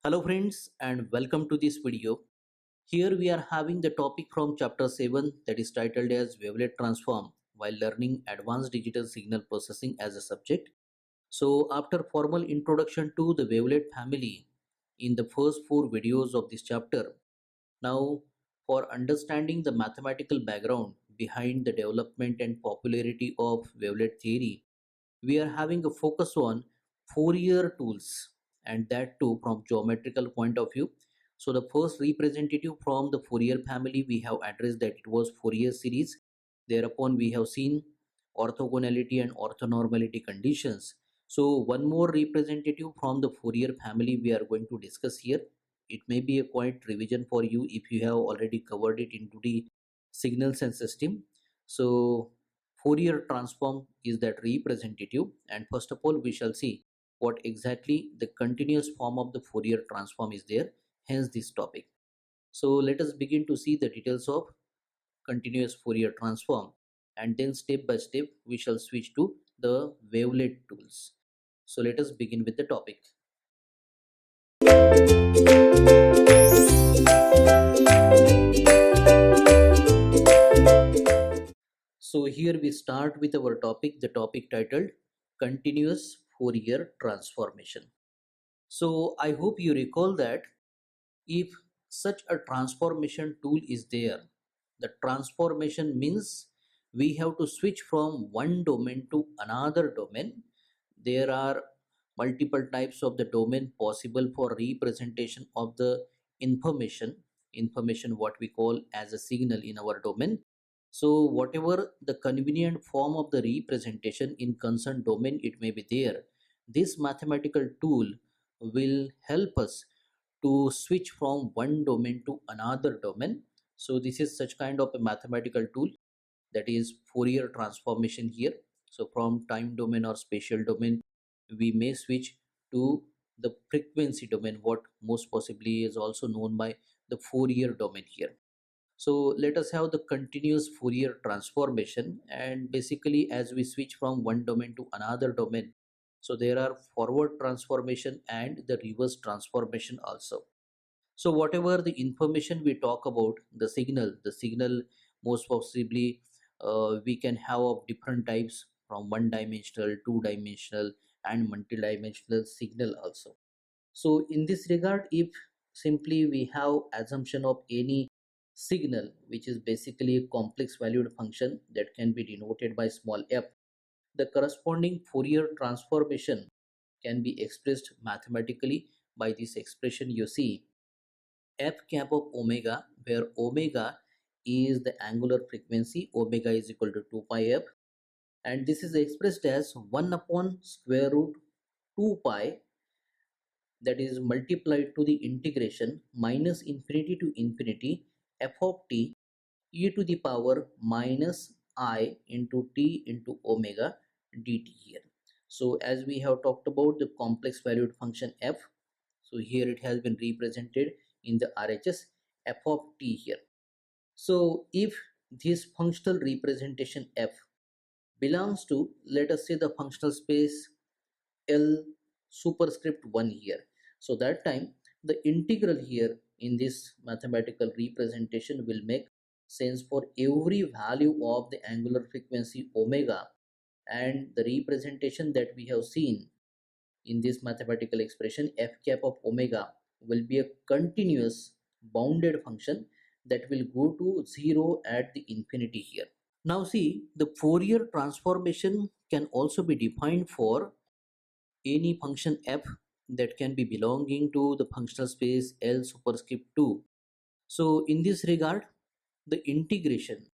Hello friends and welcome to this video. Here we are having the topic from chapter 7 that is titled as Wavelet Transform while learning advanced digital signal processing as a subject. So after formal introduction to the wavelet family in the first 4 videos of this chapter, now for understanding the mathematical background behind the development and popularity of wavelet theory, we are having a focus on Fourier tools, and that too from geometrical point of view. So the first representative from the Fourier family we have addressed that it was Fourier series. Thereupon we have seen orthogonality and orthonormality conditions. So one more representative from the Fourier family we are going to discuss here. It may be a quite revision for you if you have already covered it into the signals and system. So Fourier transform is that representative, and first of all we shall see what exactly the continuous form of the Fourier transform is there, hence this topic. So let us begin to see the details of continuous Fourier transform, and then step by step we shall switch to the wavelet tools. So let us begin with the topic. So here we start with our topic, the topic titled continuous Fourier transformation. So I hope you recall that if such a transformation tool is there, the transformation means we have to switch from one domain to another domain. There are multiple types of the domain possible for representation of the information what we call as a signal in our domain. So whatever the convenient form of the representation in concerned domain it may be there, this mathematical tool will help us to switch from one domain to another domain. So this is such kind of a mathematical tool, that is Fourier transformation here. So from time domain or spatial domain we may switch to the frequency domain, what most possibly is also known by the Fourier domain here. So let us have the continuous Fourier transformation, and basically as we switch from one domain to another domain, so there are forward transformation and the reverse transformation also. So whatever the information we talk about, the signal most possibly we can have of different types from one dimensional, two dimensional and multi-dimensional signal also. So in this regard, if simply we have assumption of any signal which is basically a complex valued function that can be denoted by small f, the corresponding Fourier transformation can be expressed mathematically by this expression you see, f cap of omega, where omega is the angular frequency, omega is equal to 2 pi f, and this is expressed as 1 upon square root 2 pi, that is multiplied to the integration minus infinity to infinity f of t e to the power minus I into t into omega dt here. So as we have talked about the complex valued function f, so here it has been represented in the RHS f of t here. So if this functional representation f belongs to, let us say, the functional space L superscript 1 here, so that time the integral here in this mathematical representation will make sense for every value of the angular frequency omega, and the representation that we have seen in this mathematical expression f cap of omega will be a continuous bounded function that will go to 0 at the infinity here. Now see, the Fourier transformation can also be defined for any function f that can be belonging to the functional space L superscript 2. So in this regard, the integration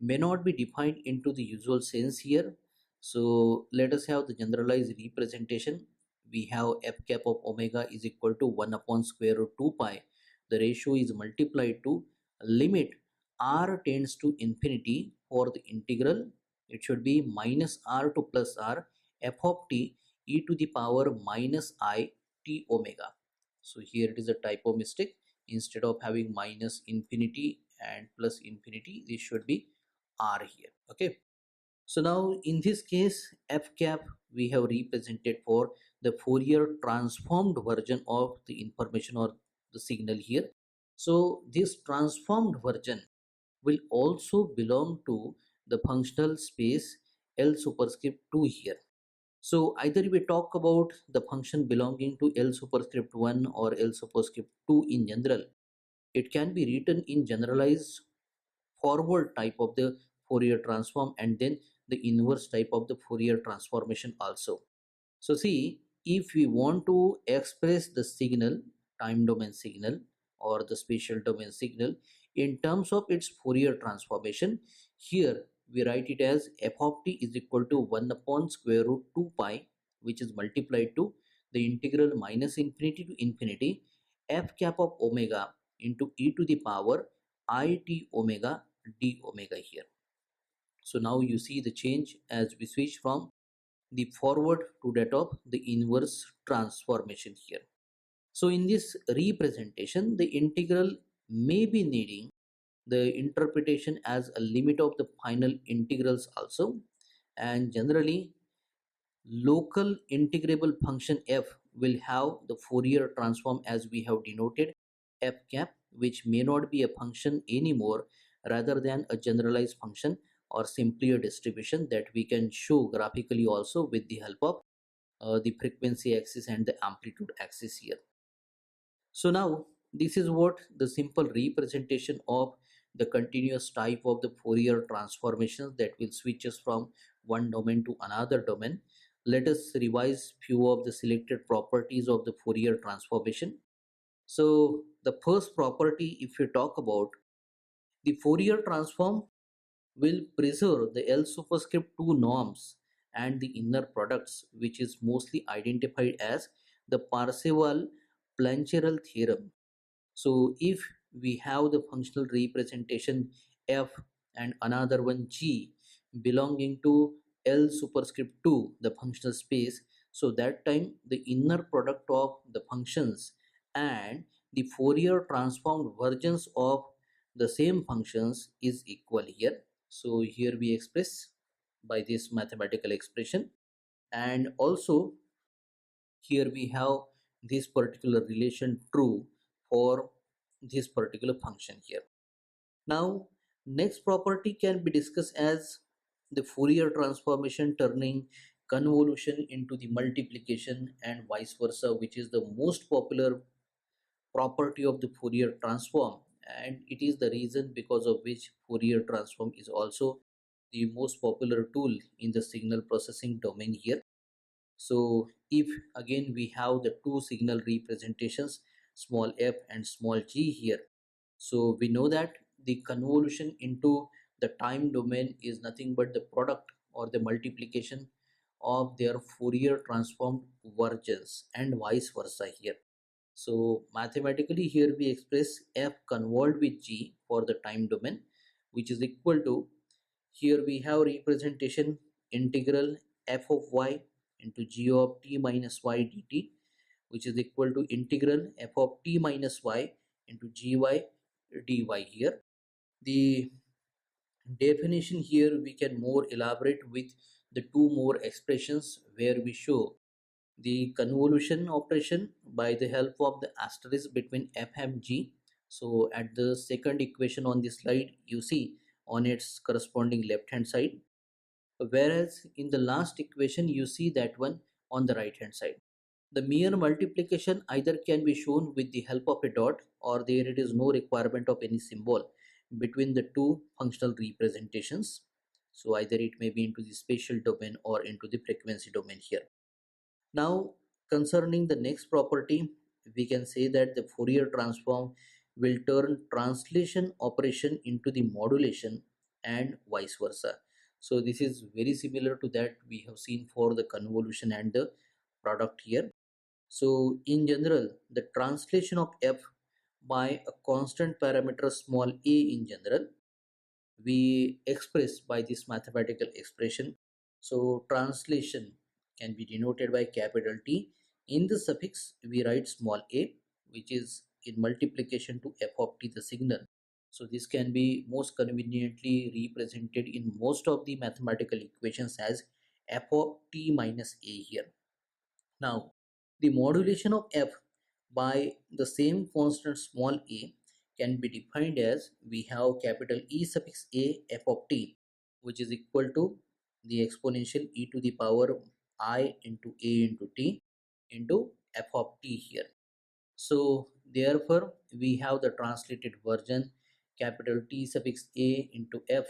may not be defined into the usual sense here. So let us have the generalized representation. We have f cap of omega is equal to 1 upon square root 2 pi. The ratio is multiplied to limit r tends to infinity for the integral. It should be minus r to plus r f of t e to the power minus I t omega. So here it is a typo mistake. Instead of having minus infinity and plus infinity, this should be r here. Okay. So now in this case f cap we have represented for the Fourier transformed version of the information or the signal here. So this transformed version will also belong to the functional space L superscript 2 here. So either we talk about the function belonging to L superscript 1 or L superscript 2 in general, it can be written in generalized forward type of the Fourier transform and then the inverse type of the Fourier transformation also. So see, if we want to express the signal, time domain signal or the spatial domain signal in terms of its Fourier transformation, here we write it as f of t is equal to 1 upon square root 2 pi, which is multiplied to the integral minus infinity to infinity f cap of omega into e to the power I t omega d omega here. So now you see the change as we switch from the forward to that of the inverse transformation here. So in this representation, the integral may be needing the interpretation as a limit of the final integrals also, and generally local integrable function f will have the Fourier transform as we have denoted f cap, which may not be a function anymore rather than a generalized function or simply a distribution that we can show graphically also with the help of the frequency axis and the amplitude axis here. So now this is what the simple representation of the continuous type of the Fourier transformations that will switch us from one domain to another domain. Let us revise few of the selected properties of the Fourier transformation. So the first property, if you talk about the Fourier transform, will preserve the L superscript 2 norms and the inner products, which is mostly identified as the Parseval-Plancherel theorem. So if we have the functional representation f and another one g belonging to L superscript 2, the functional space, so that time the inner product of the functions and the Fourier transformed versions of the same functions is equal here. So here we express by this mathematical expression, and also here we have this particular relation true for this particular function here. Now next property can be discussed as the Fourier transformation turning convolution into the multiplication and vice versa, which is the most popular property of the Fourier transform, and it is the reason because of which Fourier transform is also the most popular tool in the signal processing domain here. So if again we have the two signal representations small f and small g here, so we know that the convolution into the time domain is nothing but the product or the multiplication of their Fourier transformed versions and vice versa here. So mathematically here we express f convolved with g for the time domain, which is equal to, here we have representation integral f of y into g of t minus y dt, which is equal to integral f of t minus y into gy dy here. The definition here we can more elaborate with the two more expressions where we show the convolution operation by the help of the asterisk between f and g. So at the second equation on this slide you see on its corresponding left hand side, whereas in the last equation you see that one on the right hand side. The mere multiplication either can be shown with the help of a dot, or there it is no requirement of any symbol between the two functional representations. So either it may be into the spatial domain or into the frequency domain here. Now concerning the next property, we can say that the Fourier transform will turn translation operation into the modulation and vice versa. So this is very similar to that we have seen for the convolution and the product here. So in general, the translation of f by a constant parameter small a in general we express by this mathematical expression. So translation can be denoted by capital T. In the suffix we write small a, which is in multiplication to f of t the signal. So this can be most conveniently represented in most of the mathematical equations as f of t minus a here. Now, the modulation of f by the same constant small a can be defined as we have capital E suffix a f of t, which is equal to the exponential e to the power I into a into t into f of t here. So therefore we have the translated version capital T suffix a into f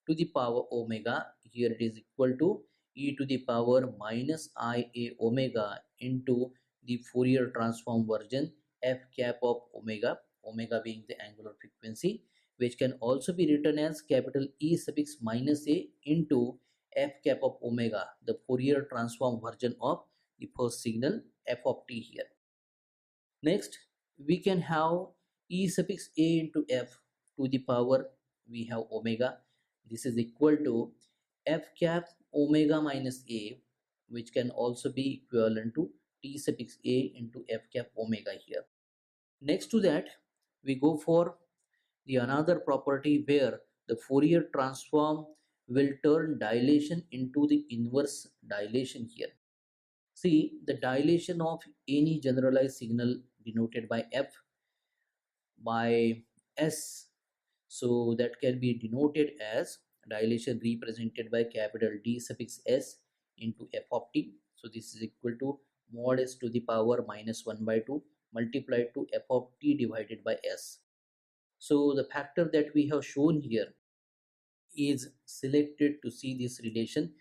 to the power omega. Here it is equal to e to the power minus ia omega into the Fourier transform version f cap of omega, omega being the angular frequency, which can also be written as capital E suffix minus a into f cap of omega, the Fourier transform version of the first signal f of t here. Next, we can have e suffix a into f to the power, we have omega. This is equal to f cap omega minus a, which can also be equivalent to t suffix a into f cap omega here. Next to that, we go for the another property where the Fourier transform will turn dilation into the inverse dilation here. See, the dilation of any generalized signal denoted by f by s, so that can be denoted as dilation represented by capital D suffix s into f of t. So this is equal to mod s to the power minus 1 by 2 multiplied to f of t divided by s. So the factor that we have shown here is selected to see this relation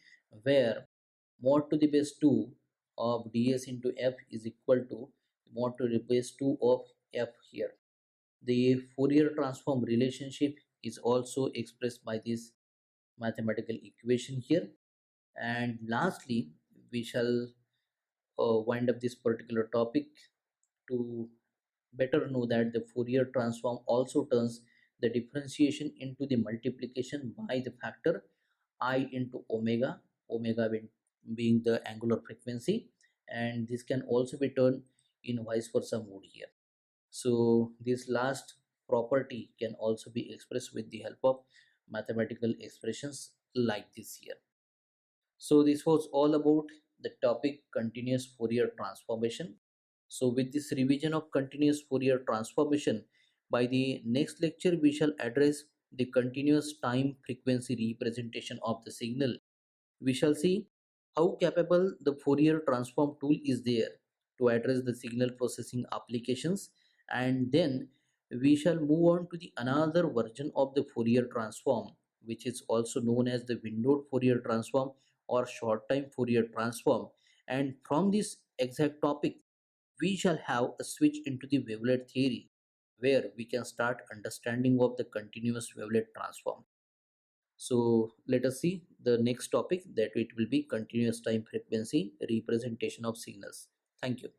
where mod to the base 2 of ds into f is equal to mod to the base 2 of f here. The Fourier transform relationship is also expressed by this mathematical equation here. And lastly, we shall wind up this particular topic to better know that the Fourier transform also turns the differentiation into the multiplication by the factor I into omega, omega being the angular frequency, and this can also be turned in vice versa mode here. So this last property can also be expressed with the help of mathematical expressions like this here. So this was all about the topic continuous Fourier transformation. So with this revision of continuous Fourier transformation, by the next lecture we shall address the continuous time frequency representation of the signal. We shall see how capable the Fourier transform tool is there to address the signal processing applications, and then we shall move on to the another version of the Fourier transform, which is also known as the windowed Fourier transform or short time Fourier transform. And from this exact topic we shall have a switch into the wavelet theory where we can start understanding of the continuous wavelet transform. So let us see the next topic, that it will be continuous time frequency representation of signals. Thank you.